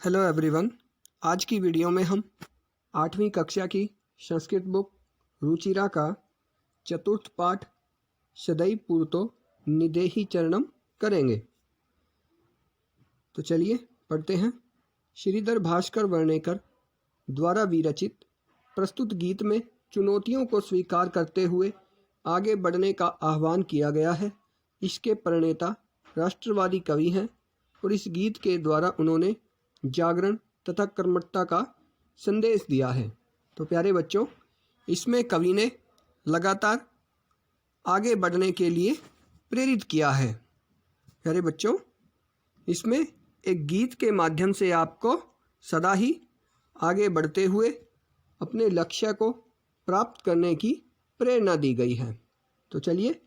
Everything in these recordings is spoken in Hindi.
Hello everyone. आज की वीडियो में हम 8वीं कक्षा की संस्कृत बुक रुचिरा का चतुर्थ पाठ सदैव पूर्तो निदेहि चरणम करेंगे। तो चलिए पढ़ते हैं। श्रीधर भास्कर वर्णेकर द्वारा विरचित प्रस्तुत गीत में चुनौतियों को स्वीकार करते हुए आगे बढ़ने का आह्वान किया गया है। इसके प्रणेता राष्ट्रवादी कवि हैं और इस गीत के द्वारा उन्होंने जागरण तथा कर्मठता का संदेश दिया है। तो प्यारे बच्चों, इसमें कवि ने लगातार आगे बढ़ने के लिए प्रेरित किया है। प्यारे बच्चों, इसमें एक गीत के माध्यम से आपको सदा ही आगे बढ़ते हुए अपने लक्ष्य को प्राप्त करने की प्रेरणा दी गई है। तो चलिए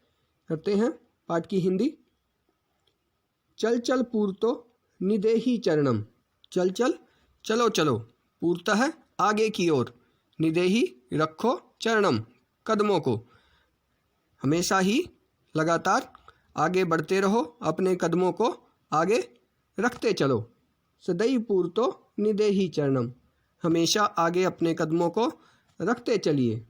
करते हैं पाठ की हिंदी। चल चल पूर्तो निदेहि चरणम। चल चल चलो चलो, पूर्तः आगे की ओर, निदेहि रखो चरणम कदमों को, हमेशा ही लगातार आगे बढ़ते रहो, अपने कदमों को आगे रखते चलो। सदैव पूर्तो निदेहि चरणम, हमेशा आगे अपने कदमों को रखते चलिए।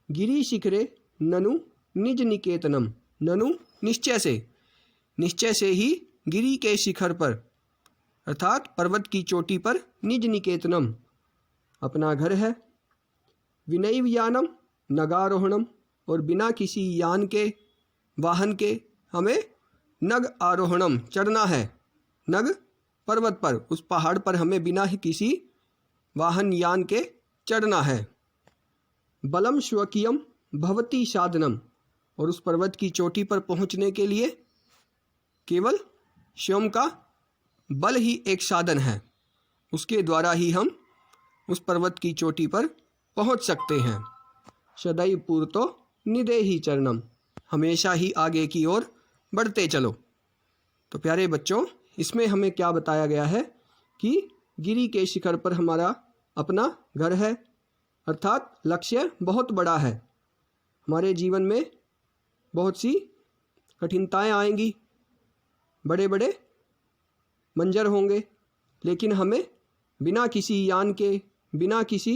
गिरि शिखरे ननु निज निकेतनम। ननु निश्चय से ही गिरि के शिखर पर अर्थात पर्वत की चोटी पर निज निकेतनम अपना घर है। विनैव यानम नगारोहणम, और बिना किसी यान के वाहन के हमें नग आरोहणम चढ़ना है। नग पर्वत पर, उस पहाड़ पर हमें बिना ही किसी वाहन यान के चढ़ना है। बलम स्वकीयम भवती साधनम, और उस पर्वत की चोटी पर पहुंचने के लिए केवल स्वयं का बल ही एक साधन है, उसके द्वारा ही हम उस पर्वत की चोटी पर पहुंच सकते हैं। सदैव पूर्तो निदेहि चरणम, हमेशा ही आगे की ओर बढ़ते चलो। तो प्यारे बच्चों, इसमें हमें क्या बताया गया है कि गिरि के शिखर पर हमारा अपना घर है, अर्थात लक्ष्य बहुत बड़ा है। हमारे जीवन में बहुत सी कठिनताएं आएंगी, बड़े बड़े मंजर होंगे, लेकिन हमें बिना किसी यान के, बिना किसी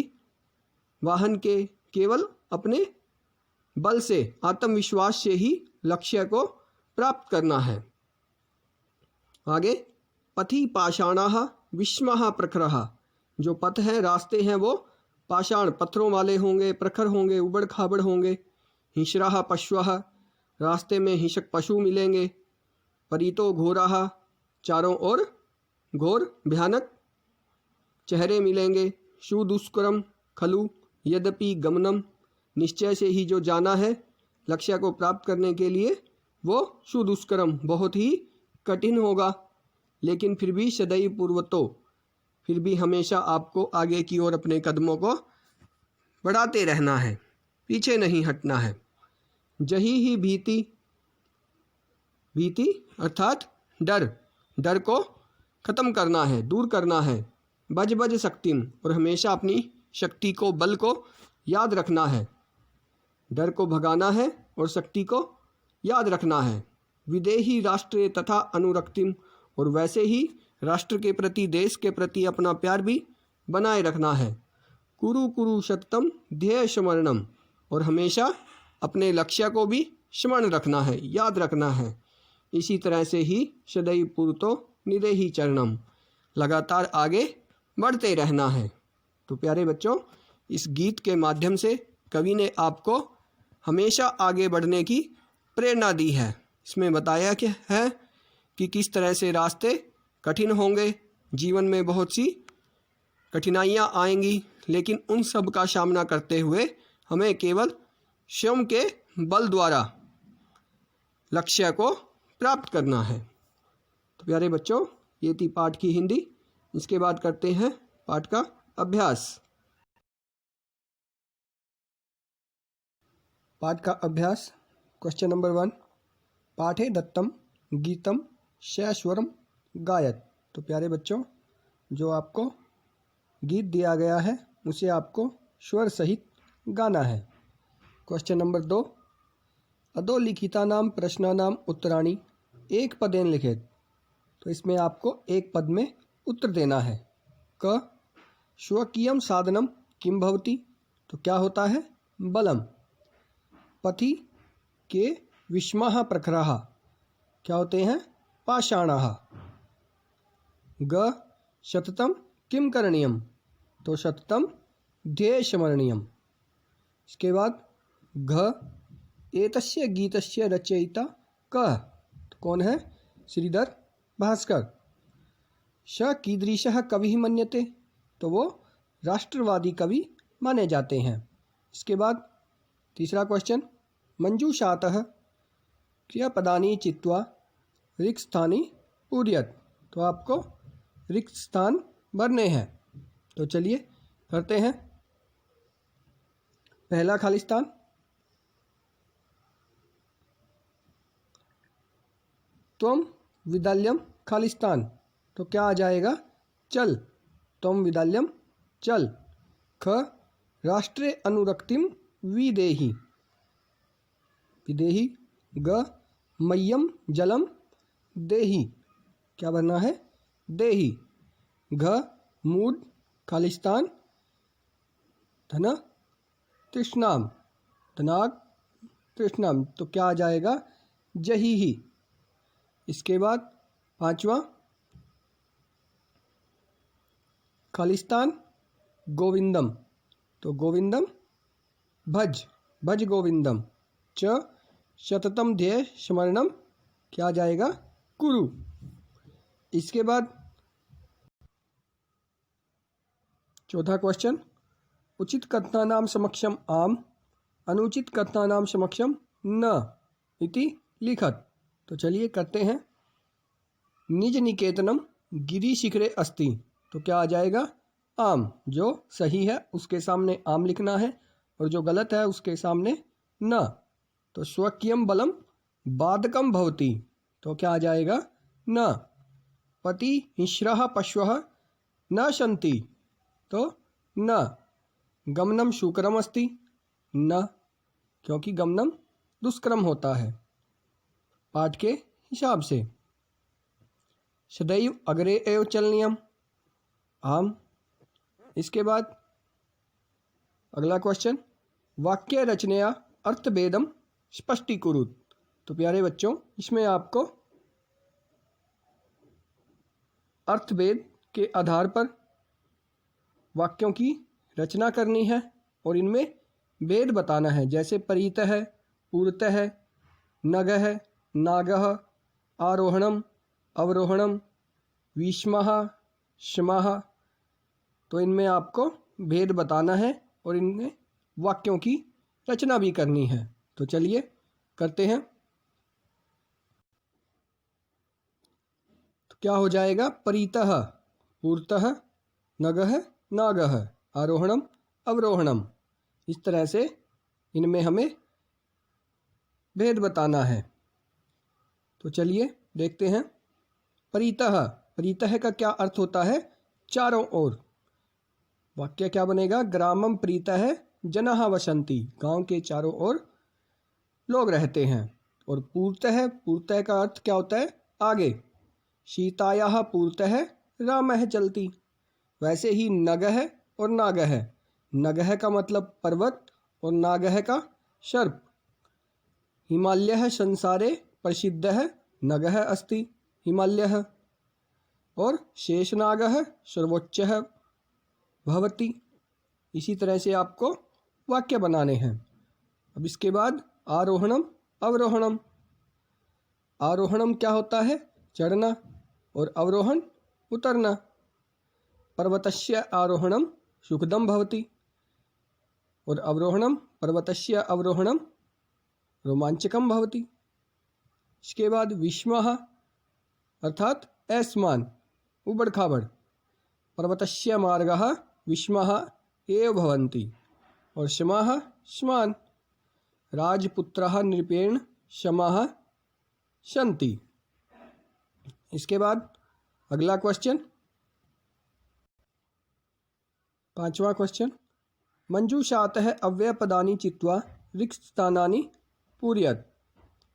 वाहन के, केवल अपने बल से, आत्मविश्वास से ही लक्ष्य को प्राप्त करना है। आगे, पथि पाषाणाः विस्मः प्रखरः, जो पथ हैं, रास्ते हैं, वो पाषाण पत्थरों वाले होंगे, प्रखर होंगे, उबड़ खाबड़ होंगे। हिंस्राः पश्वः, रास्ते में हिंसक पशु मिलेंगे। परीतो घोराः, चारों ओर घोर भयानक चेहरे मिलेंगे। सुदुष्करम खलु यद्यपि गमनम, निश्चय से ही जो जाना है लक्ष्य को प्राप्त करने के लिए वो सुदुष्करम बहुत ही कठिन होगा, लेकिन फिर भी सदैव पूर्वतो, फिर भी हमेशा आपको आगे की ओर अपने कदमों को बढ़ाते रहना है, पीछे नहीं हटना है। जही ही भीति अर्थात डर को खत्म करना है, दूर करना है। बज शक्तिम, और हमेशा अपनी शक्ति को, बल को याद रखना है। डर को भगाना है और शक्ति को याद रखना है। विदेही राष्ट्रे तथा अनुरक्तिम, और वैसे ही राष्ट्र के प्रति, देश के प्रति अपना प्यार भी बनाए रखना है। कुरु कुरु सततम ध्येय स्मरणम, और हमेशा अपने लक्ष्य को भी स्मरण रखना है, याद रखना है। इसी तरह से ही सदैव पूर्तो निदेहि चरणम, लगातार आगे बढ़ते रहना है। तो प्यारे बच्चों, इस गीत के माध्यम से कवि ने आपको हमेशा आगे बढ़ने की प्रेरणा दी है। इसमें बताया क्या है कि किस तरह से रास्ते कठिन होंगे, जीवन में बहुत सी कठिनाइयाँ आएंगी, लेकिन उन सब का सामना करते हुए हमें केवल स्वयं के बल द्वारा लक्ष्य को प्राप्त करना है। तो प्यारे बच्चों, ये थी पाठ की हिंदी। इसके बाद करते हैं पाठ का अभ्यास। पाठ का अभ्यास। क्वेश्चन नंबर 1, पाठे दत्तम गीतम सस्वरम गायत। तो प्यारे बच्चों, जो आपको गीत दिया गया है उसे आपको स्वर सहित गाना है। क्वेश्चन नंबर 2, अधोलिखितानां प्रश्नानां उत्तराणि एक पदेन लिखित। तो इसमें आपको एक पद में उत्तर देना है। क स्वकीयं साधनं किं भवति, तो क्या होता है बलम। पथि के विष्माः प्रखराः, क्या होते हैं पाषाणाः। ग सततं किं करणीयं, तो सततं ध्येयस्मरणीयम्। इसके बाद घ एतस्य गीतस्य रचयिता कः, तो कौन है श्रीधर भास्कर। स कीदृशः कविः मन्यते, तो वो राष्ट्रवादी कवि माने जाते हैं। इसके बाद तीसरा क्वेश्चन, मंजूषातः क्रियापदानि चित्वा रिक्तस्थानि पूरयेत्, तो आपको रिक्त स्थान भरने हैं। तो चलिए करते हैं। पहला खाली स्थान, त्वं विद्यालयं खाली स्थान, तो क्या आ जाएगा चल, त्वं विद्यालयं चल। ख राष्ट्रे अनुरक्तिं विदेहि, विदेहि। ग मह्यं जलं देहि, क्या बनना है देहि। घ मूड खाली स्थान, धन तृष्णाम, धनाग तृष्णाम, तो क्या आ जाएगा जही ही। इसके बाद पांचवा खालिस्तान गोविंदम, तो गोविंदम भज, भज गोविंदम। च शततम ध्येय स्मरणम, क्या आ जाएगा कुरु। इसके बाद चौथा क्वेश्चन, उचित कथनानां समक्षम आम, अनुचित कथनानां समक्षम न इति लिखत, तो चलिए करते हैं। निज निकेतनम गिरिशिखरे अस्ति, तो क्या आ जाएगा आम, जो सही है उसके सामने आम लिखना है और जो गलत है उसके सामने न। तो स्वकीयम बलम बाधकम भवति, तो क्या आ जाएगा न। पति हिंस्रः पशवः न सन्ति, तो न। गमनम शुक्रम अस्ति, न, क्योंकि गमनम दुष्कर्म होता है पाठ के हिसाब से। सदैव अग्रे एव चलनीयम, आम। इसके बाद अगला क्वेश्चन, वाक्य रचनया अर्थभेदम स्पष्टीकुरुत, तो प्यारे बच्चों इसमें आपको अर्थभेद के आधार पर वाक्यों की रचना करनी है और इनमें भेद बताना है। जैसे परितः, पूर्तः, नगः, नागः, आरोहणम, अवरोहणम, विष्मः, शमः, तो इनमें आपको भेद बताना है और इनमें वाक्यों की रचना भी करनी है। तो चलिए करते हैं। तो क्या हो जाएगा परितः, पूर्तः, नगः, नागः, आरोहणम, अवरोहणम। इस तरह से इनमें हमें भेद बताना है। तो चलिए देखते हैं। परितः, परितः का क्या अर्थ होता है चारों ओर। वाक्य क्या बनेगा, ग्रामम प्रीतः जनाः वसन्ति, गांव के चारों ओर लोग रहते हैं। और पूर्तः, पूर्तः का अर्थ क्या होता है आगे। सीतायाः पूर्तः रामः चलति, वैसे ही नगः और नागः, नगः का मतलब पर्वत और नागः का सर्प। हिमालयः संसारे प्रसिद्धः नगः अस्ति, हिमालयः। और शेषनागः सर्वोच्चः भवति। इसी तरह से आपको वाक्य बनाने हैं। अब इसके बाद आरोहणम, अवरोहणम। आरोहणम क्या होता है चढ़ना और अवरोहण उतरना। पर्वतस्य आरोहणम सुखदम भवति और अवरोहणम, पर्वतस्य अवरोहणम रोमांचकम भवति। इसके बाद विष्मः अर्थात असमान, उबड़ खाबड़। पर्वतस्य मार्गः विष्मः एव भवन्ति और शमः स्मान। राजपुत्रः नृपेण शमः सन्ति। इसके बाद अगला क्वेश्चन, पांचवा क्वेश्चन, मंजूषातः अव्ययपदानि चित्वा रिक्तस्थानानि पूरयेत्,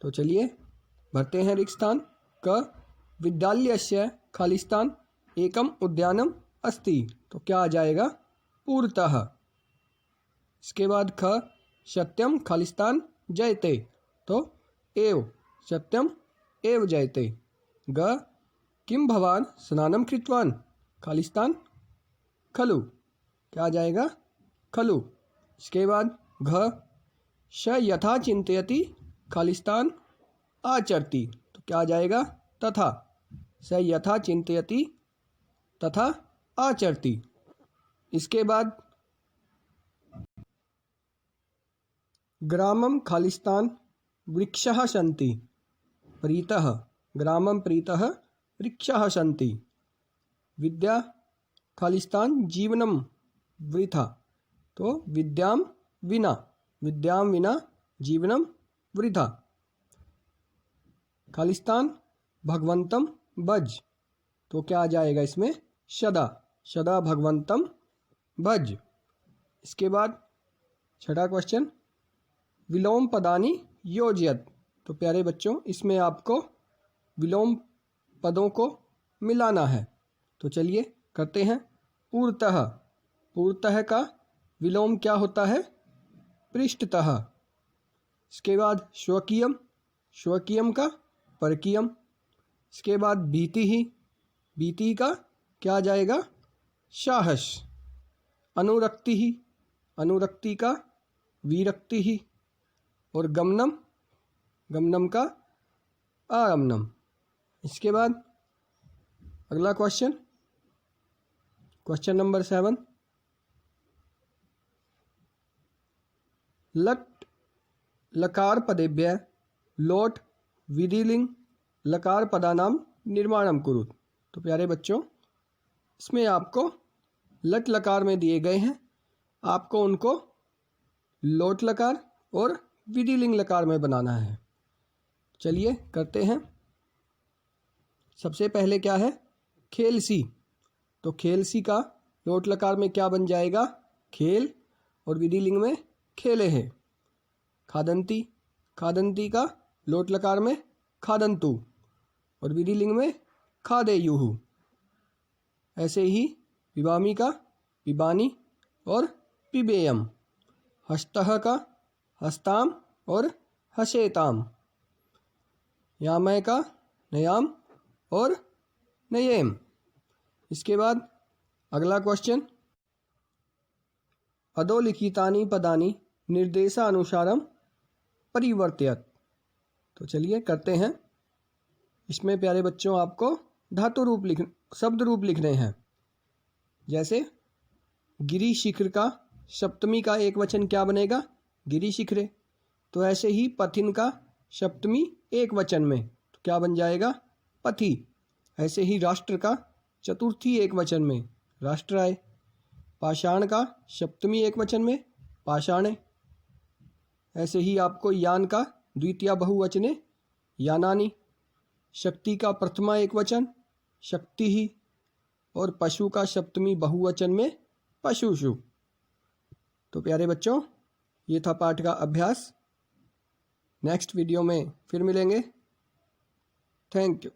तो चलिए भरते हैं रिक्त स्थान। क विद्यालयस्य खाली स्थान एकम उद्यानम अस्ति, तो क्या आ जाएगा? पूर्तः। इसके बाद ख, सत्यम खालिस्तान जयते, तो एव, सत्यम एव जयते। ग, किम भवान स्नानं कृतवान, खालिस्तान खलु, क्या आ जाएगा? खलु। इसके बाद घ, स यथा चिंतयति खालिस्तान आचरति, तो क्या आ जाएगा? तथा। स यथा चिंतयति तथा आचरति। इसके बाद ग्रामं खालिस्तान वृक्षः सन्ति, प्रीतः, ग्रामं प्रीतः वृक्षः सन्ति। विद्या खालिस्तान जीवनं वृथा, तो विद्यां विना जीवनं वृथा। खालिस्तान भगवंतम भज, तो क्या आ जाएगा इसमें? सदा, सदा भगवंतम भज। इसके बाद छठा क्वेश्चन, विलोम पदानि योजयत, तो प्यारे बच्चों इसमें आपको विलोम पदों को मिलाना है। तो चलिए करते हैं। पूर्तः, पूर्तः का विलोम क्या होता है? पृष्ठतः। इसके बाद स्वकीयम, स्वकीयम का परकीयम। इसके बाद भीतिः, भीति का क्या आ जाएगा? साहस। अनुरक्तिः, अनुरक्ति का विरक्तिः। और गमनम, गमनम का आगमनम। इसके बाद अगला क्वेश्चन, क्वेश्चन नंबर 7, लट लकार पदेभ्यः लोट विधिलिंग लकार पदानाम निर्माणम कुरुत, तो प्यारे बच्चों इसमें आपको लट लकार में दिए गए हैं, आपको उनको लोट लकार और विधिलिंग लकार में बनाना है। चलिए करते हैं। सबसे पहले क्या है? खेलसी, तो खेलसी का लोट लकार में क्या बन जाएगा? खेल, और विधिलिंग में खेले हैं। खादंती, खादंती का लोट लकार में खादंतु, और विधिलिंग में खादेयुः। ऐसे ही पिबामी का पिबानी और पिबेयम। हस्तः का हस्ताम और हसेताम। यामय का नयाम और नयेम। इसके बाद अगला क्वेश्चन, अधोलिखितानि पदानि निर्देशानुसारम परिवर्तयत, तो चलिए करते हैं। इसमें प्यारे बच्चों आपको धातु रूप शब्द रूप लिखने हैं। जैसे गिरी शिखर का सप्तमी का एक वचन क्या बनेगा? गिरी शिखरे। तो ऐसे ही पथिन का सप्तमी एक वचन में तो क्या बन जाएगा? पथि। ऐसे ही राष्ट्र का चतुर्थी एक वचन में राष्ट्राय। पाषाण का सप्तमी एक वचन में पाषाणे। ऐसे ही आपको यान का द्वितीय बहुवचने यानानि। शक्ति का प्रथमा एक वचन शक्ति ही, और पशु का सप्तमी बहुवचन में पशुषु। तो प्यारे बच्चों ये था पाठ का अभ्यास। नेक्स्ट वीडियो में फिर मिलेंगे। Thank you.